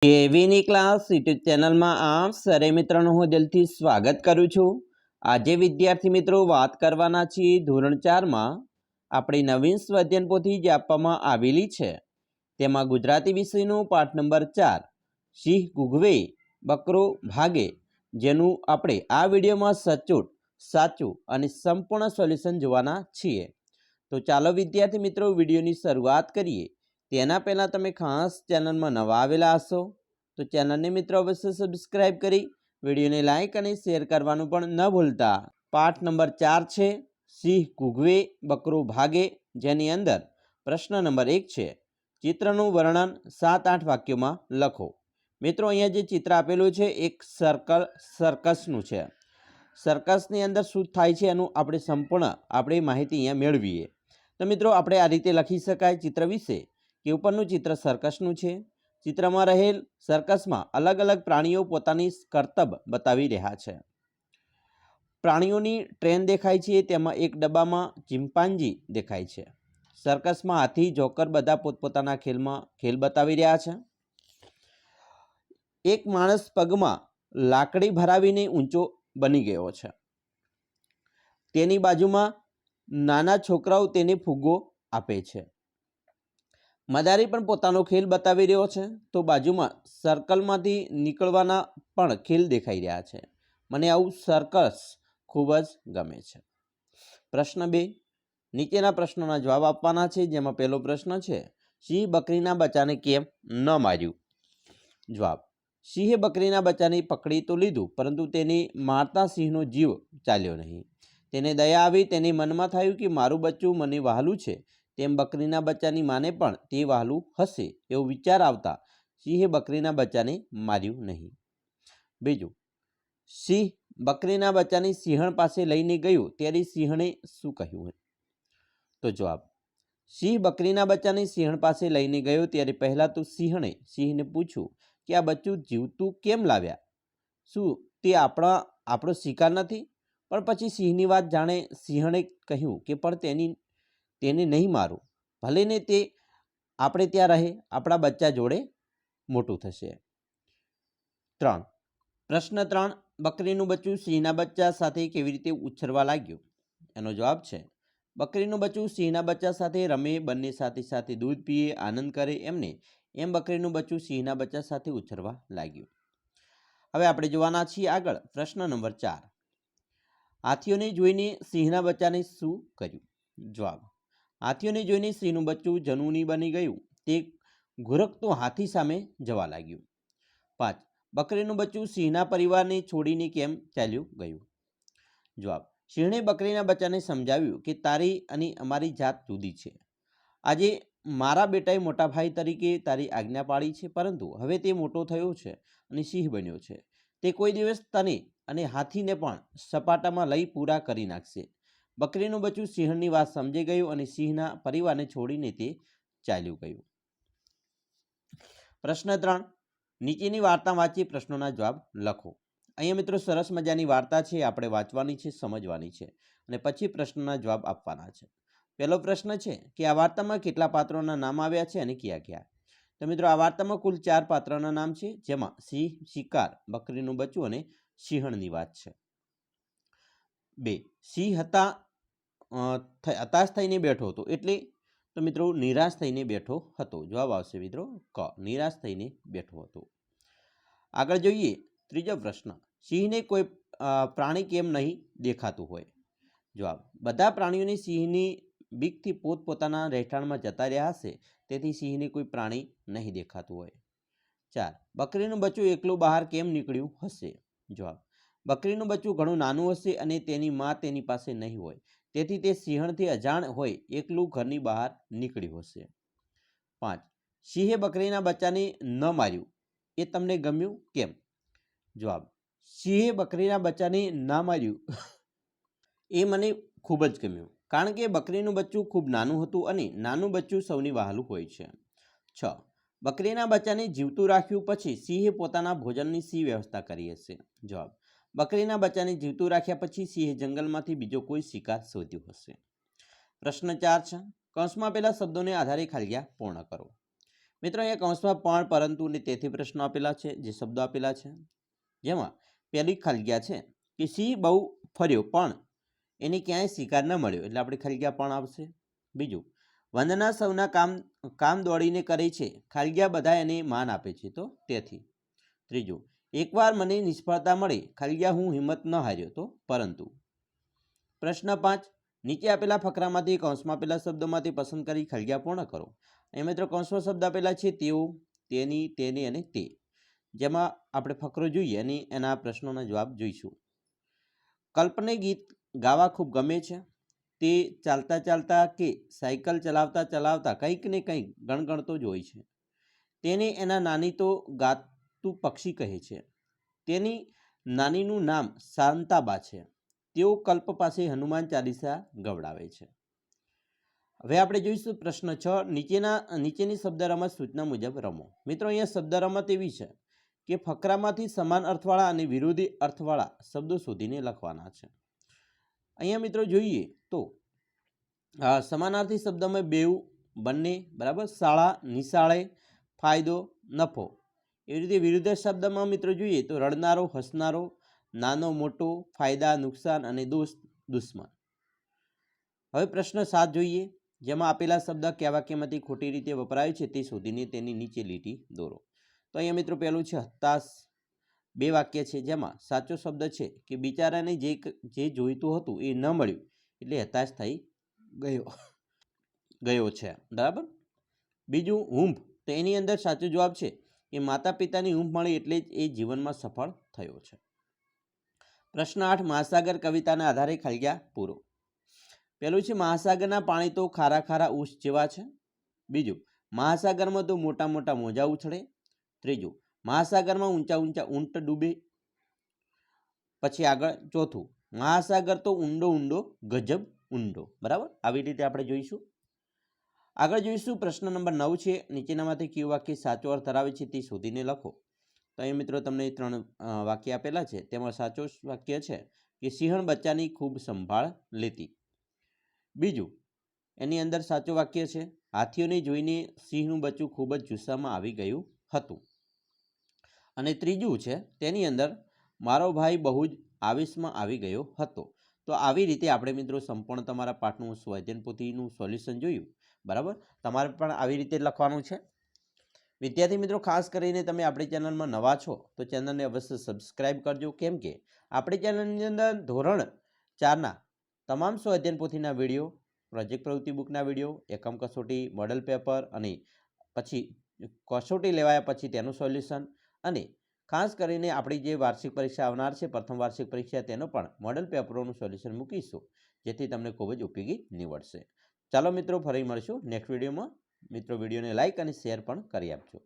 કેવીની class YouTube ચેનલમાં આપ સરે મિત્રોનું હું દિલથી સ્વાગત કરું છું। આજે વિદ્યાર્થી મિત્રો વાત કરવાના છીએ ધોરણ 4માં આપણી નવીન સ્વાધ્યાયન પોથી જે આપવામાં આવેલી છે તેમાં ગુજરાતી વિષયનું પાઠ નંબર 4 સિંહ ઘૂઘવે બકરો ભાગે, જેનું આપણે આ વિડીયોમાં સચોટ સાચું અને સંપૂર્ણ સોલ્યુશન જોવાના છીએ। તો ચાલો વિદ્યાર્થી મિત્રો વિડીયોની શરૂઆત કરીએ। તેના પહેલાં તમે ખાસ ચેનલમાં નવા આવેલા હશો તો ચેનલને મિત્રો અવશ્ય સબસ્ક્રાઇબ કરી વિડીયોને લાઇક અને શેર કરવાનું પણ ન ભૂલતા। પાઠ નંબર 4 છે સિંહ ઘૂઘવે બકરો ભાગે, જેની અંદર પ્રશ્ન નંબર 1 છે ચિત્રનું વર્ણન 7-8 વાક્યોમાં લખો। મિત્રો અહીંયા જે ચિત્ર આપેલું છે એક સર્કસનું છે। સર્કસની અંદર શું થાય છે એનું આપણે સંપૂર્ણ માહિતી અહીંયા મેળવીએ। તો મિત્રો આપણે આ રીતે લખી શકાય ચિત્ર વિશે કે ઉપરનું ચિત્ર સર્કસનું છે। ચિત્રમાં રહેલ સર્કસમાં અલગ અલગ પ્રાણીઓ પોતાની કરતબ બતાવી રહ્યા છે। પ્રાણીઓની ટ્રેન દેખાય છે, તેમાં એક ડબ્બામાં ચિમ્પાન્જી દેખાય છે। સર્કસમાં હાથી જોકર બધા પોતપોતાના ખેલ બતાવી રહ્યા છે। એક માણસ પગમાં લાકડી ભરાવીને ઊંચો બની ગયો છે। તેની બાજુમાં નાના છોકરાઓ તેને ફુગ્ગો આપે છે। મદારી પણ પોતાનો ખેલ બતાવી રહ્યો છે। તો બાજુમાં સર્કલમાંથી નીકળવાના પણ ખેલ દેખાઈ રહ્યા છે। મને આવું સર્કસ ખૂબ જ ગમે છે। પ્રશ્ન 2, નીચેના પ્રશ્નોના જવાબ આપવાના છે, જેમાં પહેલો પ્રશ્ન છે સિંહ બકરીના બચ્ચાને કેમ ન માર્યું? જવાબ: સિંહે બકરીના બચ્ચાને પકડી તો લીધું, પરંતુ તેને મારતા સિંહનો જીવ ચાલ્યો નહીં। તેને દયા આવી, તેને મનમાં થયું કે મારું બચ્ચું મને વહાલું છે, તેમ બકરીના બચ્ચાની માને પણ તે વહાલું હશે એવો વિચાર આવતા સિંહે બકરીના બચ્ચાને માર્યું નહીં। બીજું, સિંહ બકરીના બચ્ચાને સિંહણ પાસે લઈને ગયું ત્યારે સિંહણે શું કહ્યું? તો જવાબ: સિંહ બકરીના બચ્ચાને સિંહણ પાસે લઈને ગયો ત્યારે પહેલાં તો સિંહણે સિંહને પૂછ્યું કે આ બચ્ચું જીવતું કેમ લાવ્યા? શું તે આપણો શિકાર નથી? પણ પછી સિંહની વાત જાણે સિંહણે કહ્યું કે પણ તેને નહીં મારું, ભલે ને તે આપણે ત્યાં રહે, આપણા બચ્ચા જોડે મોટું થશે। 3, પ્રશ્ન 3, બકરીનું બચ્ચું સિંહના બચ્ચા સાથે કેવી રીતે ઉછરવા લાગ્યું? એનો જવાબ છે બકરીનું બચ્ચું સિંહના બચ્ચા સાથે રમે, બંને સાથે સાથે દૂધ પીએ, આનંદ કરે, એમ બકરીનું બચ્ચું સિંહના બચ્ચા સાથે ઉછરવા લાગ્યું। હવે આપણે જોવાના છીએ આગળ પ્રશ્ન નંબર 4, હાથીઓને જોઈને સિંહના બચ્ચાને શું કર્યું? જવાબ: હાથીઓને જોઈને સિંહનું બચ્ચું જનુની બની ગયું, તે ઘુરકતું હાથી સામે જવા લાગ્યું। 5, બકરીનું બચ્ચું સિંહના પરિવારને છોડીને કેમ ચાલ્યું ગયું? જવાબ: સિંહણે બકરીના બચ્ચાને સમજાવ્યું કે તારી અને અમારી જાત જુદી છે। આજે મારા બેટાએ મોટા ભાઈ તરીકે તારી આજ્ઞા પાળી છે, પરંતુ હવે તે મોટો થયો છે અને સિંહ બન્યો છે। તે કોઈ દિવસ તને અને હાથીને પણ સપાટામાં લઈ પૂરા કરી નાખશે। બકરીનું બચ્ચું સિંહણની વાત સમજી ગયું અને સિંહના પરિવારને છોડીને તે ચાલ્યું ગયું। પ્રશ્ન 3, નીચેની વાર્તા વાંચી પ્રશ્નોના જવાબ લખો। અહીંયા મિત્રો સરસ મજાની વાર્તા છે, આપણે વાંચવાની છે, સમજવાની છે અને પછી પ્રશ્નોના જવાબ આપવાના છે। પહેલો પ્રશ્ન છે કે આ વાર્તામાં કેટલા પાત્રોના નામ આવ્યા છે અને કયા કયા? તો મિત્રો આ વાર્તામાં કુલ 4 પાત્રોના નામ છે, જેમાં સિંહ, શિકાર, બકરીનું બચ્ચું અને સિંહણની વાત છે। 2, સિંહ હતાશ થઈને બેઠો હતો, એટલે તો મિત્રો નિરાશ થઈને બેઠો હતો। જવાબ આવશે મિત્રો ક, નિરાશ થઈને બેઠો હતો। આગળ જોઈએ ત્રીજો પ્રશ્ન, સિંહને કોઈ પ્રાણી કેમ નહીં દેખાતું હોય? જવાબ: બધા પ્રાણીઓને સિંહની બીકથી પોતપોતાના રહેઠાણમાં જતા રહ્યા હશે, તેથી સિંહને કોઈ પ્રાણી નહીં દેખાતું હોય। 4, બકરીનું બચ્ચું એકલું બહાર કેમ નીકળ્યું હશે? જવાબ: બકરીનું બચ્ચું ઘણું નાનું હશે અને તેની માં તેની પાસે નહીં હોય, તેથી તે સિંહણથી અજાણ હોય એકલું ઘરની બહાર નીકળ્યું હશે। 5, સિંહે બકરીના બચ્ચાને ન માર્યું, એ તમને ગમ્યું કેમ? જવાબ: સિંહે બકરીના બચ્ચાને ના માર્યું એ મને ખૂબ જ ગમ્યું, કારણ કે બકરીનું બચ્ચું ખૂબ નાનું હતું અને નાનું બચ્ચું સૌની વહાલું હોય છે। 6, બકરીના બચ્ચાને જીવતું રાખ્યું પછી સિંહે પોતાના ભોજનની શી વ્યવસ્થા કરી હશે? જવાબ: બકરીના બચ્ચાને જીવતું રાખ્યા પછી સિંહે જંગલમાંથી બીજો કોઈ શિકાર શોધ્યો હશે। પ્રશ્ન 4 છે, કૌંસમાં આપેલા શબ્દોને આધારે ખાલી જગ્યા પૂર્ણ કરો। મિત્રો અહીંયા કૌંસમાં પણ, પરંતુ ને તેથી પ્રશ્નો આપેલા છે, જે શબ્દો આપેલા છે, જેમાં પહેલી ખલગ્યા છે કે સિંહ બહુ ફર્યો પણ એને ક્યાંય શિકાર ન મળ્યો, એટલે આપણે ખલગ્યા પણ આવશે. બીજું, વંદના સૌના કામ દોડીને કરે છે, ખલગ્યા બધા એને માન આપે છે, તો તેથી. ત્રીજું, એકવાર મને નિષ્ફળતા મળી, ખલગ્યા હું હિંમત ન હાર્યો, તો પરંતુ. પ્રશ્ન 5, નીચે આપેલા ફકરામાંથી કૌંસમાં આપેલા શબ્દોમાંથી પસંદ કરી ખલગ્યા પૂર્ણ કરો. અહીં મિત્રો કૌંસમાં શબ્દ આપેલા છે તેઓ, તેની, તેની અને તે, જેમાં આપણે ફકરો જોઈએ અને એના પ્રશ્નોના જવાબ જોઈશું. કલ્પને ગીત ગાવા ખૂબ ગમે છે. તે ચાલતા ચાલતા કે સાયકલ ચલાવતા ચલાવતા કંઈક ને કંઈક ગણગણતો જ હોય છે. તેને એના નાની તો ગાતું પક્ષી કહે છે. તેની નાનીનું નામ શાંતાબા છે. તેઓ કલ્પ પાસે હનુમાન ચાલીસા ગવડાવે છે. હવે આપણે જોઈશું પ્રશ્ન 6, નીચેની શબ્દ રમત સૂચના મુજબ રમો. મિત્રો અહીંયા શબ્દ રમત એવી છે કે ફકરામાંથી સમાન અર્થવાળા અને વિરોધી અર્થવાળા શબ્દો શોધીને લખવાના છે. અહીંયા મિત્રો જોઈએ તો સમાનાર્થી શબ્દમાં બેઉ, બંને, બરાબર, શાળા, નિશાળે, ફાયદો, નફો. એવી રીતે વિરુદ્ધ શબ્દમાં મિત્રો જોઈએ તો રડનારો, હસનારો, નાનો, મોટો, ફાયદા, નુકસાન અને દોસ્ત, દુશ્મન. હવે પ્રશ્ન 7 જોઈએ, જેમાં આપેલા શબ્દ કયા વાક્યમાંથી ખોટી રીતે વપરાય છે તે શોધીને તેની નીચે લીટી દોરો. તો અહીંયા મિત્રો પહેલું છે હતાશ. 2 વાક્ય છે, જેમાં સાચો શબ્દ છે કે બિચારાને જે જોઈતું હતું એ ન મળ્યું એટલે હતાશ થઈ ગયો છે, બરાબર. બીજું હૂંફ, તો એની અંદર સાચો જવાબ છે કે માતા પિતાની હૂંફ મળી એટલે જ એ જીવનમાં સફળ થયો છે. પ્રશ્ન 8, મહાસાગર કવિતાના આધારે ખલગ્યા પૂરો. પહેલું છે મહાસાગરના પાણી તો ખારા ખારા ઊસ જેવા છે. બીજું, મહાસાગરમાં તો મોટા મોટા મોજા ઉછળે. ત્રીજું, મહાસાગરમાં ઊંચા ઊંચા ઊંટ ડૂબે. પછી આગળ ચોથું, મહાસાગર તો ઊંડો ઊંડો ગજબ ઊંડો. બરાબર, આવી રીતે આપણે જોઈશું. આગળ જોઈશું પ્રશ્ન નંબર 9 છે, નીચેનામાંથી કયું વાક્ય સાચો અર્થ ધરાવે છે તે શોધીને લખો. તો અહીં મિત્રો તમને 3 વાક્ય આપેલા છે, તેમાં સાચો વાક્ય છે કે સિંહણ બચ્ચાની ખૂબ સંભાળ લેતી. બીજું, એની અંદર સાચું વાક્ય છે હાથીઓને જોઈને સિંહનું બચ્ચું ખૂબ જ જુસ્સામાં આવી ગયું હતું. અને ત્રીજું છે તેની અંદર મારો ભાઈ બહુ જ આવેશમાં આવી ગયો હતો. તો આવી રીતે આપણે મિત્રો સંપૂર્ણ તમારા પાઠનું સ્વાધ્યાય પોથીનું સોલ્યુશન જોયું. બરાબર, તમારે પણ આવી રીતે લખવાનું છે. વિદ્યાર્થી મિત્રો, ખાસ કરીને તમે આપણી ચેનલમાં નવા છો તો ચેનલને અવશ્ય સબસ્ક્રાઈબ કરજો, કેમ કે આપણી ચેનલની અંદર ધોરણ 4ના તમામ સ્વાધ્યાય પોથીના વિડીયો, પ્રોજેક્ટ પ્રવૃત્તિ બુકના વિડીયો, એકમ કસોટી, મોડલ પેપર અને પછી કસોટી લેવાયા પછી તેનું સોલ્યુશન, અને ખાસ કરીને આપણી જે વાર્ષિક પરીક્ષા આવનાર છે, પ્રથમ વાર્ષિક પરીક્ષા, તેનો પણ મોડલ પેપરોનું સોલ્યુશન મૂકીશું, જેથી તમને ખૂબ જ ઉપયોગી નીવડશે. ચાલો મિત્રો, ફરી મળશું નેક્સ્ટ વિડીયોમાં. મિત્રો, વિડીયોને લાઇક અને શેર પણ કરી આપજો.